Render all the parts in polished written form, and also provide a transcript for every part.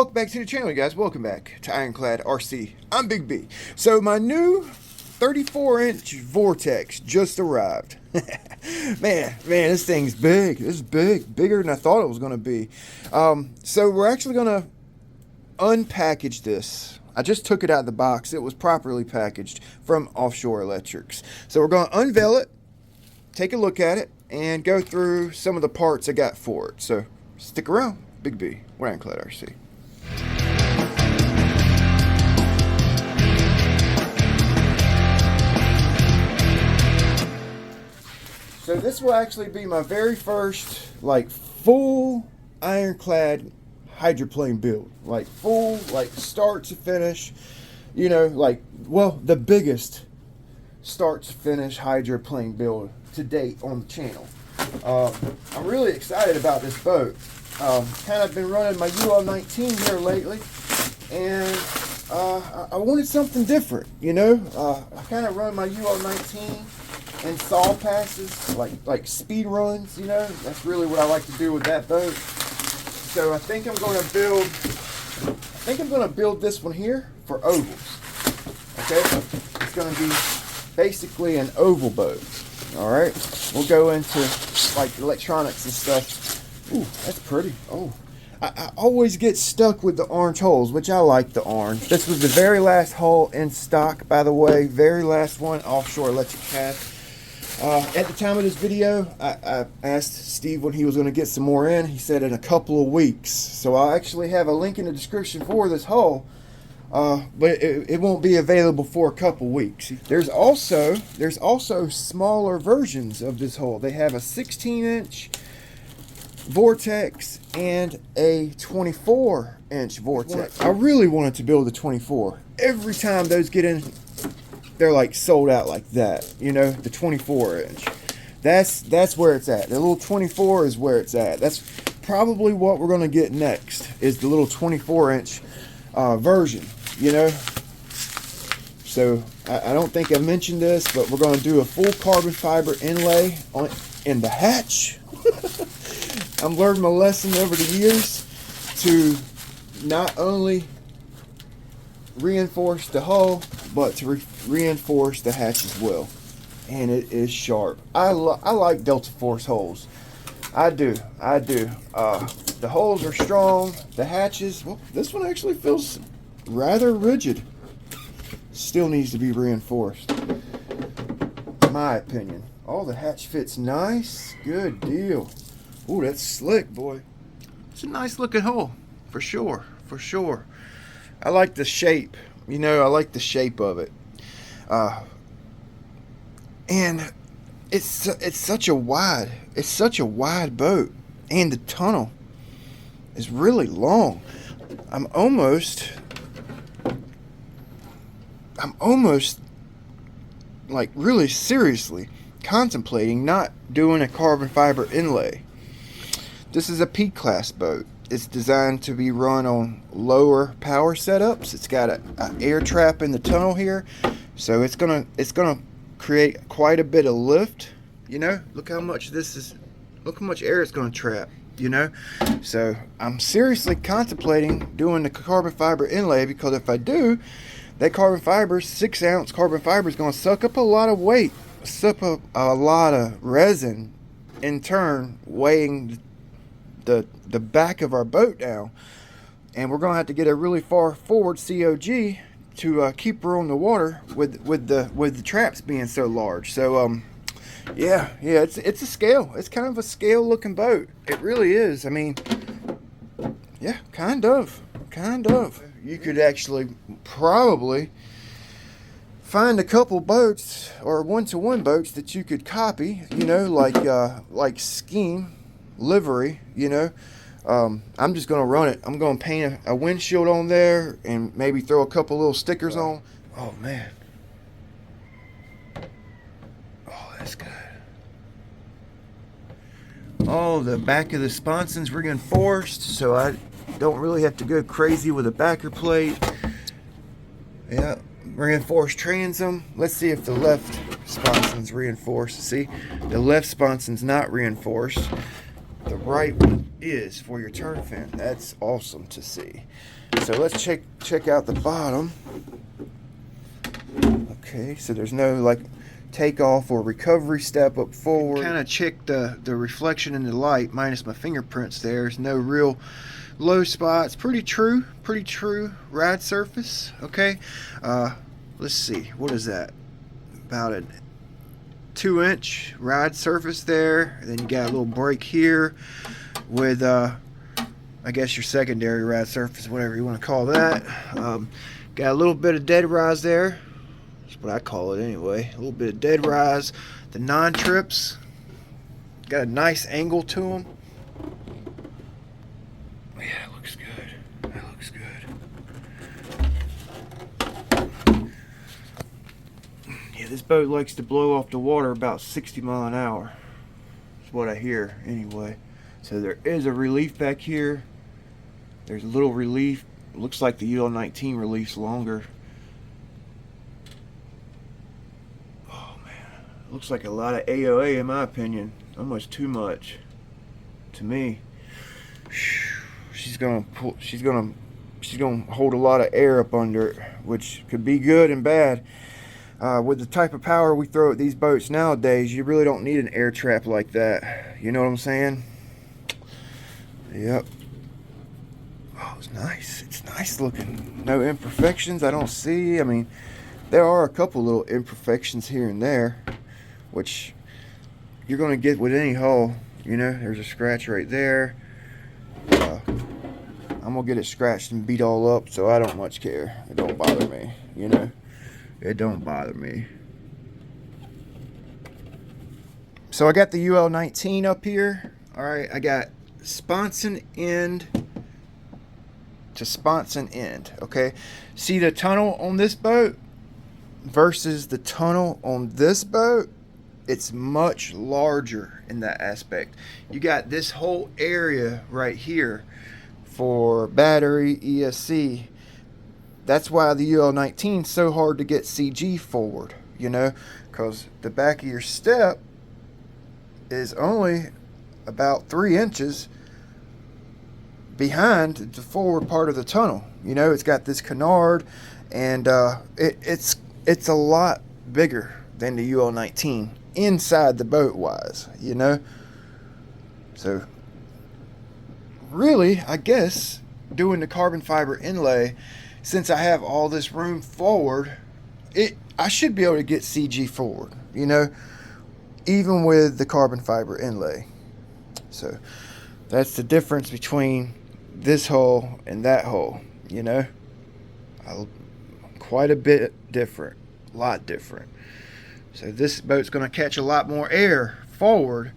Welcome back to the channel, guys. Welcome back to Ironclad RC. I'm Big B. So my new 34-inch Vortex just arrived. man, this thing's big. This is big, bigger than I thought it was going to be. So we're actually going to unpackage this. I just took it out of the box. It was properly packaged from Offshore Electrics. So we're going to unveil it, take a look at it, and go through some of the parts I got for it. So stick around. Big B, we're Ironclad RC. So this will actually be my very first, like, full Ironclad hydroplane build. Like, full, like, start to finish, you know, like, well, the biggest start to finish hydroplane build to date on the channel. I'm really excited about this boat. Kind of been running my UL-19 here lately, and I wanted something different, you know. I kind of run my UL-19 in saw passes, like speed runs, you know. That's really what I like to do with that boat. So I think I'm going to build this one here for ovals. Okay, it's going to be basically an oval boat. All right, we'll go into like electronics and stuff. Ooh, that's pretty. Oh, I always get stuck with the orange holes, which I like the orange. This was the very last hull in stock, by the way. Very last one Offshore Electric had. At the time of this video, I asked Steve when he was going to get some more in. He said in a couple of weeks. So I'll actually have a link in the description for this hull. But it won't be available for a couple weeks. There's also smaller versions of this hull. They have a 16-inch Vortex and a 24-inch Vortex. I really wanted to build a 24. Every time those get in, they're like sold out like that. You know, the 24-inch. That's where it's at. The little 24 is where it's at. That's probably what we're going to get next, is the little 24-inch version. You know, so I don't think I mentioned this, but we're going to do a full carbon fiber inlay in the hatch. I'm learning my lesson over the years to not only reinforce the hull, but to reinforce the hatch as well. And it is sharp. I like Deltaforce holes. I do. The holes are strong. The hatches, well, this one actually feels rather rigid. Still needs to be reinforced, in my opinion. Oh, the hatch fits nice. Good deal. Ooh, that's slick, boy. It's a nice looking hole, for sure, for sure. I like the shape. You know, I like the shape of it. And it's such a wide boat, and the tunnel is really long. I'm almost like really seriously contemplating not doing a carbon fiber inlay. This is a P-class boat. It's designed to be run on lower power setups. It's got an air trap in the tunnel here, so it's gonna create quite a bit of lift. You know, look how much air it's gonna trap. You know, so I'm seriously contemplating doing the carbon fiber inlay, because if I do, that carbon fiber, 6-ounce carbon fiber, is going to suck up a lot of weight, suck up a lot of resin, in turn weighing the back of our boat down, and we're going to have to get a really far forward COG to keep her on the water with the traps being so large. So yeah, it's a scale. It's kind of a scale looking boat. It really is. I mean, yeah, kind of. You could actually probably find a couple boats or one-to-one boats that you could copy, you know, like scheme livery, you know. I'm just gonna run it. I'm gonna paint a windshield on there and maybe throw a couple little stickers on. Oh man. Oh, that's good. Oh, the back of the sponson's reinforced, so I don't really have to go crazy with a backer plate. Yeah, reinforced transom. Let's see if the left sponson's reinforced. See, the left sponson's not reinforced. The right one is for your turn fin. That's awesome to see. So let's check out the bottom. Okay, so there's no like takeoff or recovery step up forward. Kind of check the reflection in the light minus my fingerprints there. There's no real low spots. Pretty true ride surface. Okay, let's see, what is that, about a 2-inch ride surface there. And then you got a little break here with I guess your secondary ride surface, whatever you want to call that. Got a little bit of dead rise there. That's what I call it anyway. A little bit of dead rise. The non-trips got a nice angle to them. Yeah, it looks good. That looks good. Yeah, this boat likes to blow off the water about 60 miles an hour. That's what I hear anyway. So there is a relief back here. There's a little relief. Looks like the UL19 relief's longer. Oh man, looks like a lot of AOA in my opinion. Almost too much to me. She's gonna hold a lot of air up under it, which could be good and bad. With the type of power we throw at these boats nowadays, you really don't need an air trap like that. You know what I'm saying? Yep. Oh, it's nice. It's nice looking. No imperfections I don't see. I mean, there are a couple little imperfections here and there, which you're going to get with any hull. You know, there's a scratch right there. I'm going to get it scratched and beat all up, so I don't much care. It don't bother me, you know. It don't bother me. So I got the UL19 up here. Alright, I got sponson end to sponson end. Okay, see the tunnel on this boat versus the tunnel on this boat, it's much larger in that aspect. You got this whole area right here for battery ESC. That's why the UL19 is so hard to get CG forward, you know, because the back of your step is only about 3 inches behind the forward part of the tunnel. You know, it's got this canard, and it's a lot bigger than the UL19 inside the boat wise, you know. So really, I guess doing the carbon fiber inlay, since I have all this room forward, I should be able to get CG forward, you know, even with the carbon fiber inlay. So that's the difference between this hull and that hull, you know. Quite a bit different, a lot different. So this boat's going to catch a lot more air forward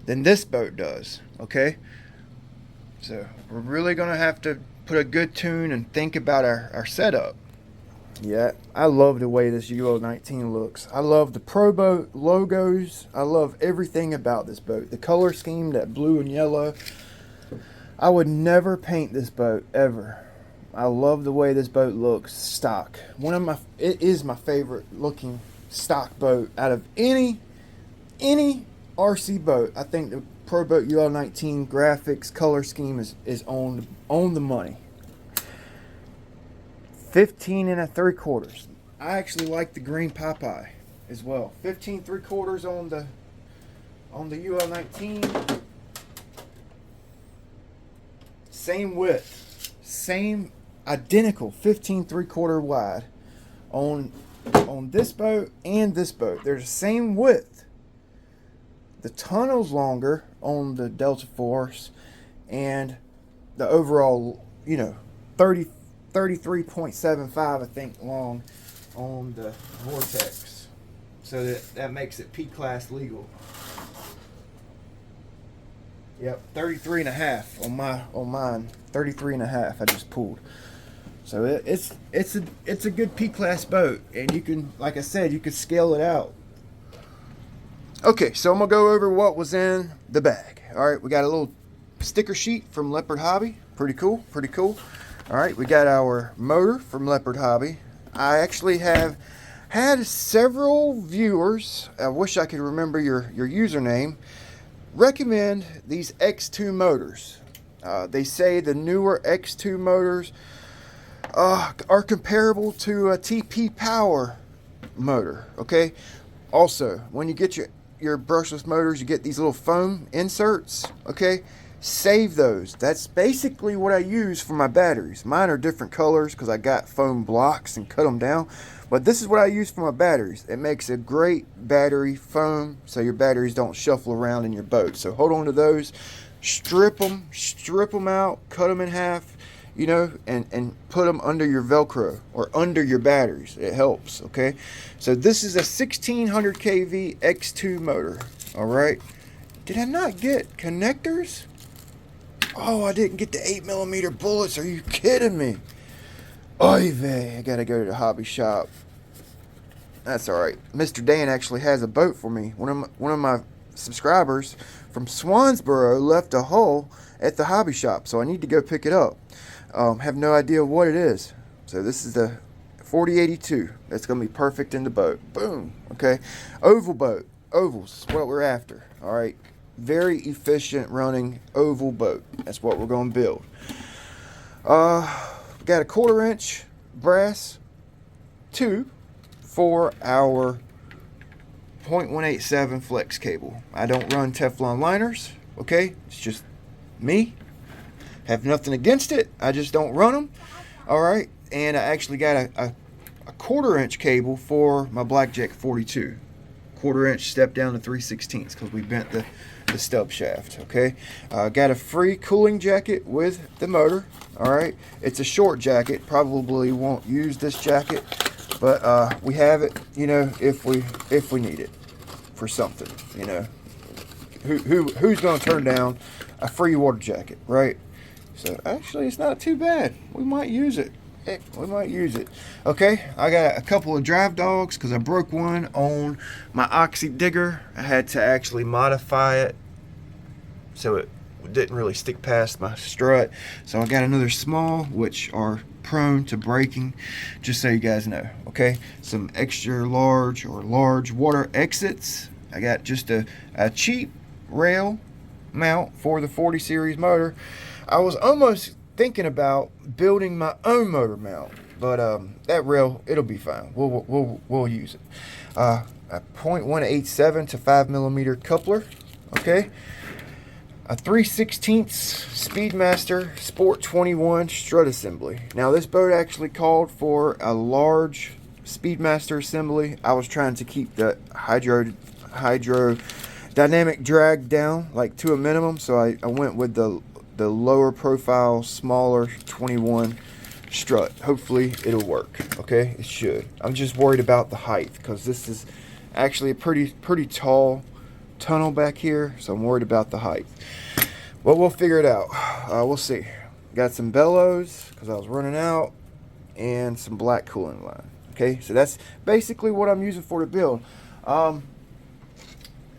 than this boat does, okay? So we're really going to have to put a good tune and think about our setup. Yeah, I love the way this UL19 looks. I love the Pro Boat logos. I love everything about this boat. The color scheme, that blue and yellow. I would never paint this boat, ever. I love the way this boat looks stock. It is my favorite looking stock boat out of any RC boat. I think the Pro Boat UL19 graphics, color scheme is on the money. 15 3/4. I actually like the green POPEYE as well. 15 3/4 on the UL19. Same width, same identical 15 3/4 wide on this boat and this boat. They're the same width. The tunnel's longer on the Deltaforce, and the overall, you know, 33.75 I think long on the Vortex. So that makes it P-class legal. Yep, 33.5 on mine. 33.5 I just pulled. So it's a good P-class boat, and you can, like I said, you can scale it out. Okay, so I'm gonna go over what was in the bag. All right, we got a little sticker sheet from Leopard Hobby. Pretty cool, pretty cool. All right, we got our motor from Leopard Hobby. I actually have had several viewers. I wish I could remember your username. recommend these X2 motors. They say the newer X2 motors are comparable to a TP Power motor. Okay. Also, when you get your brushless motors, you get these little foam inserts. Okay. Save those. That's basically what I use for my batteries. Mine are different colors because I got foam blocks and cut them down. But this is what I use for my batteries. It makes a great battery foam so your batteries don't shuffle around in your boat. So hold on to those. Strip them out, cut them in half, you know, and put them under your Velcro or under your batteries. It helps, okay? So this is a 1600 kV X2 motor, all right? Did I not get connectors? Oh, I didn't get the 8mm bullets. Are you kidding me? Oy vey, I gotta go to the hobby shop. That's alright. Mr. Dan actually has a boat for me. One of my subscribers from Swansboro left a hull at the hobby shop, so I need to go pick it up. Have no idea what it is. So this is the 4082. That's gonna be perfect in the boat. Boom. Okay. Oval boat. Ovals is what we're after. Alright. Very efficient running oval boat. That's what we're going to build. Got a 1/4 inch brass tube for our 0.187 flex cable. I don't run Teflon liners. Okay, it's just me. Have nothing against it. I just don't run them. All right, and I actually got a 1/4 inch cable for my Blackjack 42. 1/4 inch step down to 3/16 because we bent the stub shaft. Okay, got a free cooling jacket with the motor. All right, it's a short jacket, probably won't use this jacket, but we have it, you know, if we need it for something, you know. Who's going to turn down a free water jacket, right? So actually it's not too bad. We might use it. Heck, we might use it. Okay, I got a couple of drive dogs because I broke one on my oxy digger. I had to actually modify it so it didn't really stick past my strut. So I got another small, which are prone to breaking, just so you guys know. Okay, some extra large or large water exits. I got just a cheap rail mount for the 40 series motor. I was almost thinking about building my own motor mount, but that rail, it'll be fine. We'll use it. A 0.187 to 5mm coupler. Okay, a 3/16 Speedmaster Sport 21 strut assembly. Now this boat actually called for a large Speedmaster assembly. I was trying to keep the hydrodynamic drag down like to a minimum, so I went with the lower profile, smaller 21 strut. Hopefully it'll work. Okay, it should. I'm just worried about the height because this is actually a pretty tall tunnel back here, so I'm worried about the height. Well, we'll figure it out. We'll see. Got some bellows because I was running out, and some black cooling line. Okay, so that's basically what I'm using for the build.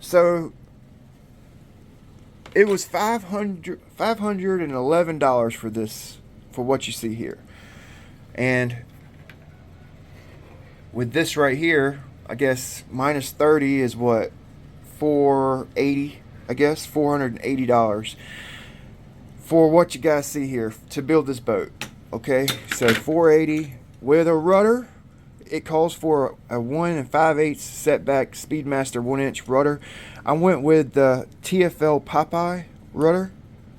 So it was $511 for this, for what you see here. And with this right here, I guess minus 30 is what, 480, I guess $480 for what you guys see here to build this boat. Okay, so 480 with a rudder. It calls for a 1 5/8 setback Speedmaster 1-inch rudder. I went with the TFL POPEYE rudder.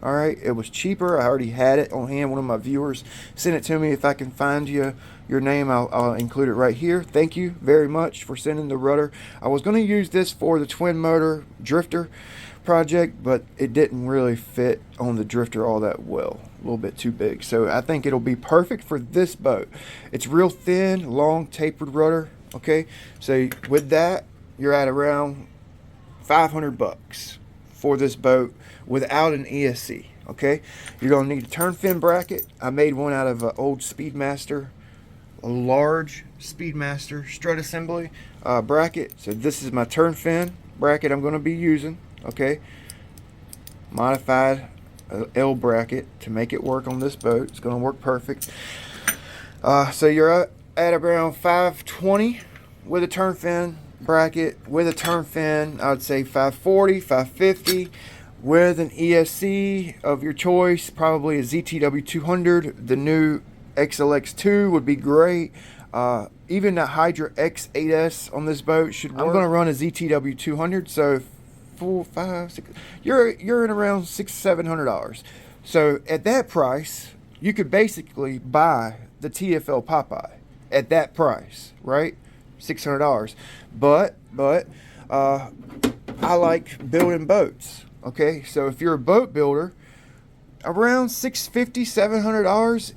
All right, it was cheaper. I already had it on hand. One of my viewers sent it to me. If I can find your name, I'll include it right here. Thank you very much for sending the rudder. I was going to use this for the twin motor drifter project, but it didn't really fit on the drifter all that well. A little bit too big. So I think it'll be perfect for this boat. It's real thin, long, tapered rudder. Okay, so with that, you're at around $500 for this boat without an ESC. Okay, you're gonna need a turn fin bracket. I made one out of an old Speedmaster, a large Speedmaster strut assembly bracket. So this is my turn fin bracket I'm gonna be using. Okay, modified L bracket to make it work on this boat. It's gonna work perfect. So you're at around 520 with a turn fin bracket with a turn fin. I would say 540, 550 with an ESC of your choice, probably a ZTW 200. The new XLX2 would be great. Even the Hydra X8S on this boat should work. I'm going to run a ZTW 200, so 4, 5, 6. You're in around $600-700. So at that price, you could basically buy the TFL POPEYE at that price, right? $600. But I like building boats. Okay, so if you're a boat builder, around $650-700,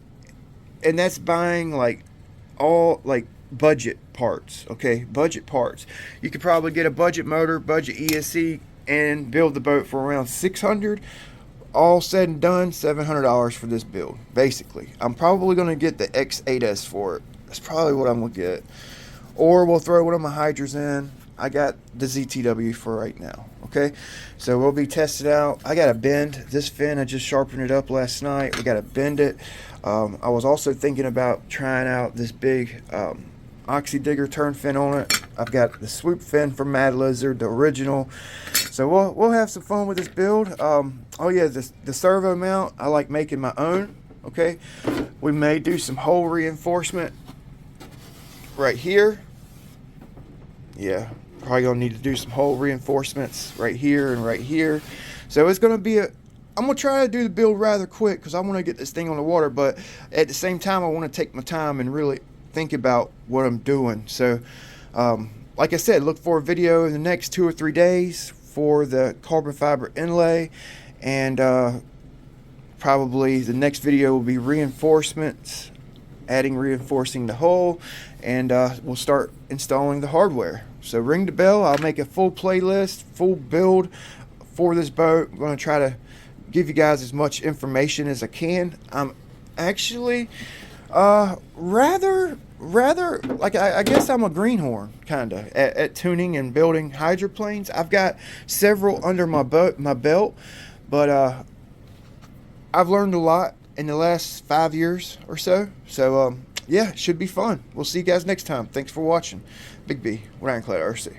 and that's buying like all like budget parts. Okay, budget parts. You could probably get a budget motor, budget ESC, and build the boat for around $600. All said and done, $700 for this build. Basically, I'm probably going to get the X8S for it. That's probably what I'm going to get. Or we'll throw one of my Hydras in. I got the ZTW for right now. Okay, so we'll be tested out. I got to bend this fin. I just sharpened it up last night. We got to bend it. I was also thinking about trying out this big Oxy Digger turn fin on it. I've got the swoop fin from Mad Lizard, the original. So we'll have some fun with this build. Oh yeah, the servo mount, I like making my own. Okay, we may do some hole reinforcement right here. Yeah, probably gonna need to do some hole reinforcements right here and right here. So it's gonna be I'm gonna try to do the build rather quick because I want to get this thing on the water, but at the same time I want to take my time and really think about what I'm doing. So like I said, look for a video in the next 2 or 3 days for the carbon fiber inlay, and probably the next video will be reinforcements, reinforcing the hull, and we'll start installing the hardware. So ring the bell. I'll make a full playlist, full build for this boat. I'm going to try to give you guys as much information as I can. I'm actually rather like I guess I'm a greenhorn kind of at tuning and building hydroplanes. I've got several under my belt, but I've learned a lot in the last 5 years or so. So yeah, it should be fun. We'll see you guys next time. Thanks for watching. Big B with Ironclad RC.